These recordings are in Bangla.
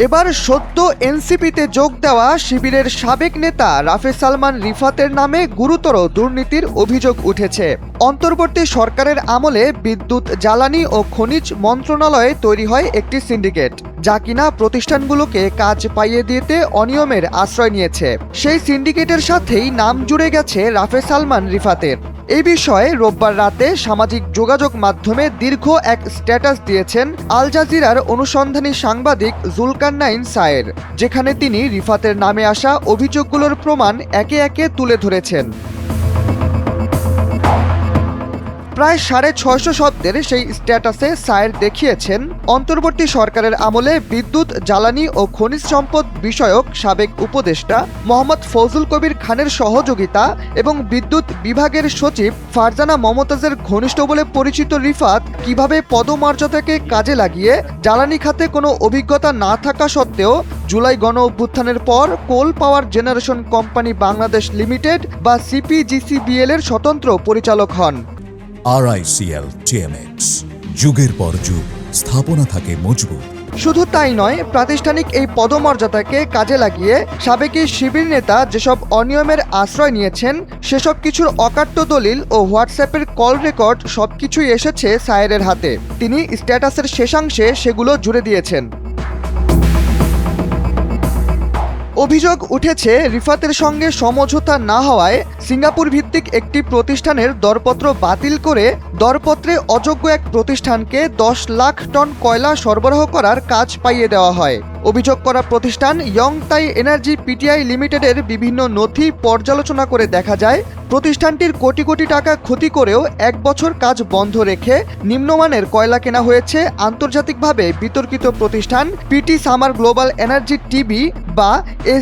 এবার সদ্য এনসিপিতে যোগ দেওয়া শিবিরের সাবেক নেতা রাফে সালমান রিফাতের নামে গুরুতর দুর্নীতির অভিযোগ উঠেছে। অন্তর্বর্তী সরকারের আমলে বিদ্যুৎ, জ্বালানি ও খনিজ মন্ত্রণালয়ে তৈরি হয় একটি সিন্ডিকেট, যা কিনা প্রতিষ্ঠানগুলোকে কাজ পাইয়ে দিতে অনিয়মের আশ্রয় নিয়েছে। সেই সিন্ডিকেটের সাথেই নাম জুড়ে গেছে রাফে সালমান রিফাতের। এই বিষয়ে রোববার রাতে সামাজিক যোগাযোগ মাধ্যমে দীর্ঘ এক স্ট্যাটাস দিয়েছেন আল জাজিরার অনুসন্ধানী সাংবাদিক জুলকারনাইন সায়ের, যেখানে তিনি রিফাতের নামে আসা অভিযোগগুলোর প্রমাণ একে একে তুলে ধরেছেন। প্রায় 650 শব্দের সেই স্ট্যাটাসে সায়ের দেখিয়েছেন অন্তর্বর্তী সরকারের আমলে বিদ্যুৎ, জ্বালানি ও খনিজ সম্পদ বিষয়ক সাবেক উপদেষ্টা মোহাম্মদ ফজলুল কবির খানের সহযোগিতা এবং বিদ্যুৎ বিভাগের সচিব ফারজানা মমতাজের ঘনিষ্ঠ বলে পরিচিত রিফাত কিভাবে পদমর্যাদাকে কাজে লাগিয়ে জ্বালানি খাতে কোনো অভিজ্ঞতা না থাকা সত্ত্বেও জুলাই গণ অভ্যুত্থানের পর coal power generation company Bangladesh limited বা সিপিজিসিবিএল এর স্বতন্ত্র পরিচালক হন। RICL TMX, যুগের পর যুগ স্থাপনা থাকে মজবুত। শুধু তাই নয়, প্রাতিষ্ঠানিক এই পদমর্যাদাকে কাজে লাগিয়ে সাবেক শিবির নেতা যেসব অনিয়মের আশ্রয় নিয়েছেন, সেসব কিছুর অকাট্য দলিল ও হোয়াটসঅ্যাপের কল রেকর্ড সবকিছুই এসেছে সায়েরের হাতে। তিনি স্ট্যাটাসের শেষাংশে সেগুলো জুড়ে দিয়েছেন। অভিযোগ উঠেছে রিফাতের সঙ্গে সমঝোতা না হওয়ায় সিঙ্গাপুর ভিত্তিক একটি প্রতিষ্ঠানের দরপত্র বাতিল করে দরপত্রে অযোগ্য এক প্রতিষ্ঠানকে 10 লাখ টন কয়লা সরবরাহ করার কাজ পাইয়ে দেওয়া হয়। অভিযোগ করা প্রতিষ্ঠান ইয়ংতাই এনার্জি পিটিআই লিমিটেডের বিভিন্ন নথি পর্যালোচনা করে দেখা যায়, প্রতিষ্ঠানটির কোটি কোটি টাকা ক্ষতি করেও 1 বছর কাজ বন্ধ রেখে নিম্নমানের কয়লা কেনা হয়েছে আন্তর্জাতিকভাবে বিতর্কিত প্রতিষ্ঠান PT Sumber Global Energy TB বা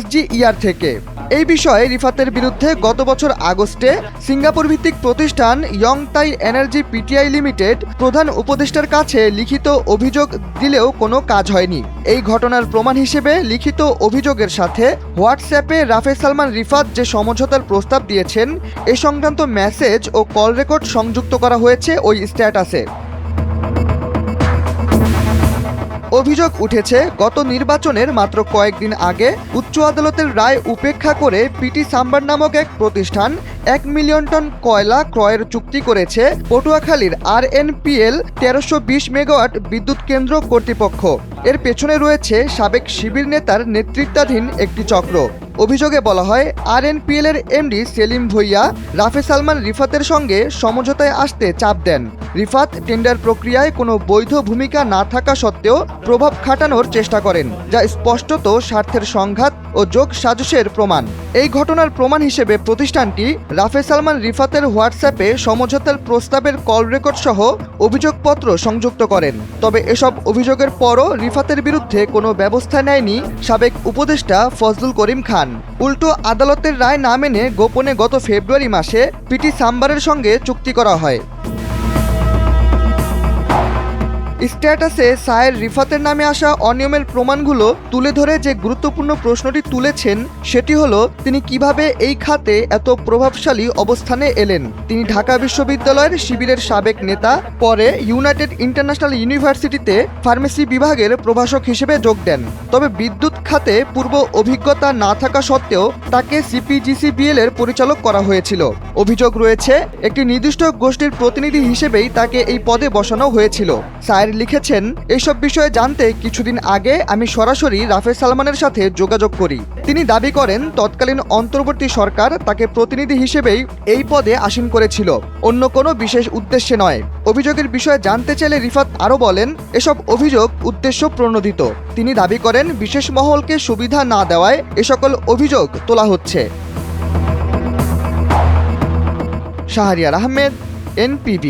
SGER থেকে। এই বিষয়ে রিফাতের বিরুদ্ধে গত বছর আগস্টে সিঙ্গাপুর ভিত্তিক প্রতিষ্ঠান ইয়ংতাই এনার্জি পিটিআই লিমিটেড প্রধান উপদেষ্টার কাছে লিখিত অভিযোগ দিলেও কোনো কাজ হয়নি। এই ঘটনার প্রমাণ হিসেবে লিখিত অভিযোগের সাথে হোয়াটসঅ্যাপে রাফে সালমান রিফাত যে সমঝোতার প্রস্তাব দিয়েছেন এ সংক্রান্ত মেসেজ ও কল রেকর্ড সংযুক্ত করা হয়েছে ওই স্ট্যাটাসে। অভিযোগ উঠেছে গত নির্বাচনের মাত্র কয়েকদিন আগে উচ্চ আদালতের রায় উপেক্ষা করে পিটি সাম্বার নামক এক প্রতিষ্ঠান 1 মিলিয়ন টন কয়লা ক্রয়ের চুক্তি করেছে পটুয়াখালীর RNPL 1320 মেগাওয়াট বিদ্যুৎ কেন্দ্র কর্তৃপক্ষ। এর পেছনে রয়েছে সাবেক শিবির নেতার নেতৃত্বাধীন একটি চক্র। অভিযোগে বলা হয় RNPL এর এমডি সেলিম ভুইয়া রাফে সালমান রিফাতের সঙ্গে সমঝোতায় আসতে চাপ দেন। রিফাত টেন্ডার প্রক্রিয়ায় কোনো বৈধ ভূমিকা না থাকা সত্ত্বেও প্রভাব খাটানোর চেষ্টা করেন, যা স্পষ্টত স্বার্থের সংঘাত ও যোগ সাজসের প্রমাণ। এই ঘটনার প্রমাণ হিসেবে প্রতিষ্ঠানটি রাফে সালমান রিফাতের হোয়াটসঅ্যাপে সমঝোতার প্রস্তাবের কল রেকর্ড সহ অভিযোগপত্র সংযুক্ত করেন। তবে এসব অভিযোগের পরও রিফাতের বিরুদ্ধে কোনো ব্যবস্থা নেয়নি সাবেক উপদেষ্টা ফজলুল করিম খান। উল্টো আদালতের রায় না মেনে গোপনে গত ফেব্রুয়ারি মাসে পিটি সাম্বারের সঙ্গে চুক্তি করা হয়। স্ট্যাটাসে সায়ের রিফাতের নামে আসা অনিয়মের প্রমাণগুলো তুলে ধরে যে গুরুত্বপূর্ণ প্রশ্নটি তুলেছেন সেটি হলো, তিনি কিভাবে এই খাতে এত প্রভাবশালী অবস্থানে এলেন। তিনি ঢাকা বিশ্ববিদ্যালয়ের শিবিরের সাবেক নেতা, পরে ইউনাইটেড ইন্টারন্যাশনাল ইউনিভার্সিটিতে ফার্মেসি বিভাগের প্রভাষক হিসেবে যোগ দেন। তবে বিদ্যুৎ খাতে পূর্ব অভিজ্ঞতা না থাকা সত্ত্বেও তাকে সিপিজিসিবিএল এর পরিচালক করা হয়েছিল। অভিযোগ রয়েছে একটি নির্দিষ্ট গোষ্ঠীর প্রতিনিধি হিসেবেই তাকে এই পদে বসানো হয়েছিল। সায়ের লিখেছেন, এইসব বিষয়ে জানতে কিছুদিন আগে আমি সরাসরি রাফে সালমানের সাথে যোগাযোগ করি। তিনি দাবি করেন তৎকালীন অন্তর্বর্তী সরকার তাকে প্রতিনিধি হিসেবেই এই পদে আসীন করেছিল, অন্য কোনো বিশেষ উদ্দেশ্যে নয়। অভিযোগের বিষয়ে জানতে চাইলে রিফাত আরও বলেন, এসব অভিযোগ উদ্দেশ্য প্রণোদিত। তিনি দাবি করেন বিশেষ মহলকে সুবিধা না দেওয়ায় এ সকল অভিযোগ তোলা হচ্ছে। শাহরিয়ার আহমেদ, NPV।